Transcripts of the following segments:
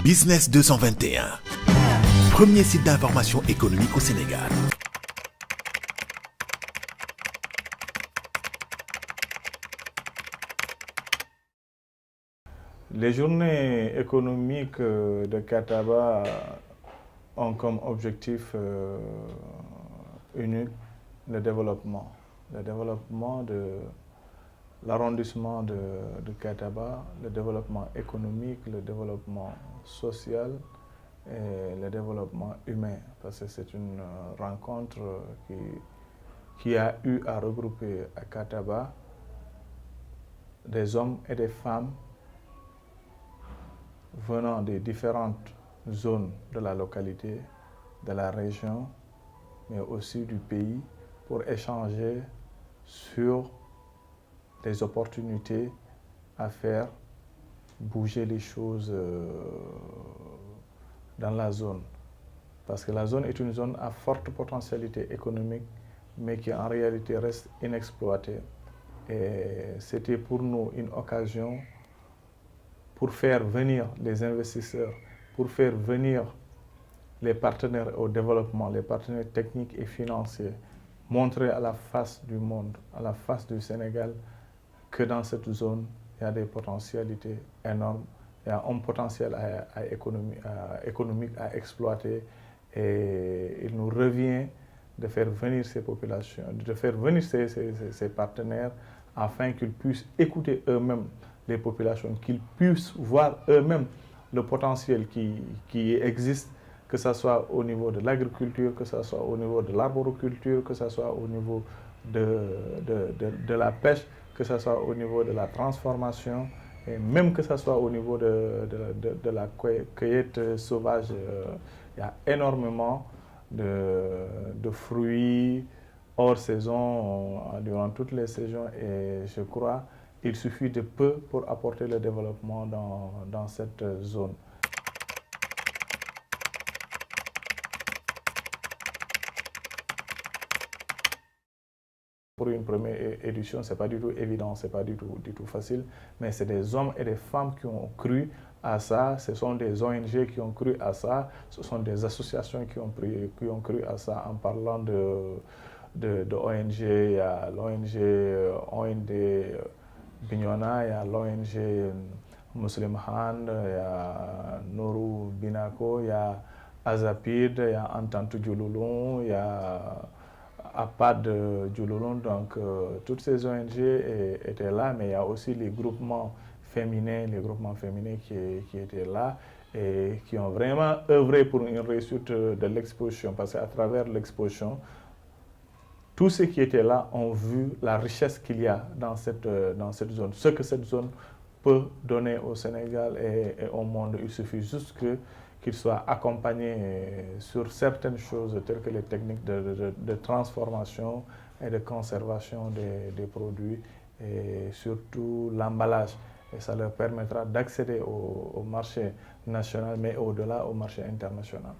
Business 221, premier site d'information économique au Sénégal. Les journées économiques de Cataba ont comme objectif unique le développement de l'arrondissement de Cataba, le développement économique, le développement social et le développement humain, parce que c'est une rencontre qui a eu à regrouper à Cataba des hommes et des femmes venant des différentes zones de la localité, de la région, mais aussi du pays, pour échanger sur des opportunités à faire bouger les choses dans la zone. Parce que la zone est une zone à forte potentialité économique, mais qui en réalité reste inexploitée. Et c'était pour nous une occasion pour faire venir les investisseurs, pour faire venir les partenaires au développement, les partenaires techniques et financiers, montrer à la face du monde, à la face du Sénégal, que dans cette zone, il y a des potentialités énormes, il y a un potentiel économique à exploiter, et il nous revient de faire venir ces populations, de faire venir ces partenaires, afin qu'ils puissent écouter eux-mêmes les populations, qu'ils puissent voir eux-mêmes le potentiel qui existe, que ce soit au niveau de l'agriculture, que ce soit au niveau de l'arboriculture, que ce soit au niveau de la pêche, que ce soit au niveau de la transformation, et même que ce soit au niveau de la cueillette sauvage. Il y a énormément de fruits hors saison, durant toutes les saisons, et je crois qu'il suffit de peu pour apporter le développement dans cette zone. Pour une première édition, ce n'est pas du tout évident, ce n'est pas du tout facile, mais c'est des hommes et des femmes qui ont cru à ça, ce sont des ONG qui ont cru à ça, ce sont des associations qui ont cru à ça. En parlant de ONG, il y a l'ONG OND Bignona, il y a l'ONG Muslim Hand, il y a Nourou Binako, il y a Azapid, il y a Entente Djouloulon, il y a APAD Djouloulon. Donc toutes ces ONG étaient là, mais il y a aussi les groupements féminins qui étaient là et qui ont vraiment œuvré pour une réussite de l'exposition, parce qu'à travers l'exposition, tous ceux qui étaient là ont vu la richesse qu'il y a dans cette zone, ce que cette zone peut donner au Sénégal et au monde. Il suffit juste qu'ils soient accompagnés sur certaines choses telles que les techniques de transformation et de conservation des produits, et surtout l'emballage. Et ça leur permettra d'accéder au marché national, mais au-delà au marché international.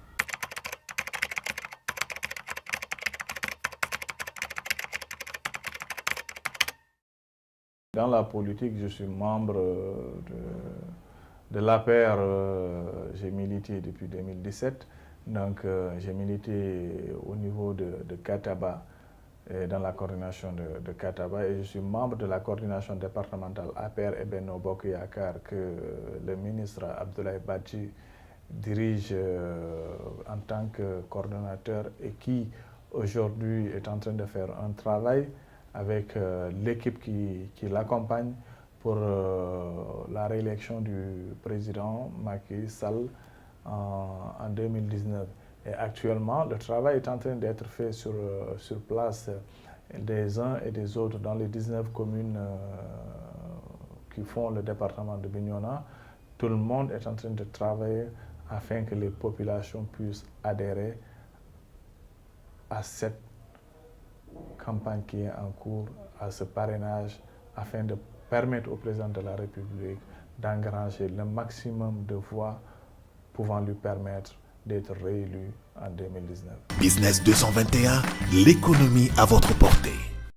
Dans la politique, je suis membre de l'APR, j'ai milité depuis 2017, donc j'ai milité au niveau de Cataba, et dans la coordination de Cataba, et je suis membre de la coordination départementale APR et Benno Bokk Yakaar que le ministre Abdoulaye Badji dirige en tant que coordonnateur, et qui aujourd'hui est en train de faire un travail avec l'équipe qui l'accompagne pour la réélection du président Macky Sall en 2019. Et actuellement, le travail est en train d'être fait sur place des uns et des autres dans les 19 communes qui font le département de Bignona. Tout le monde est en train de travailler afin que les populations puissent adhérer à cette campagne qui est en cours, à ce parrainage, afin de permettre au président de la République d'engranger le maximum de voix pouvant lui permettre d'être réélu en 2019. Business 221, l'économie à votre portée.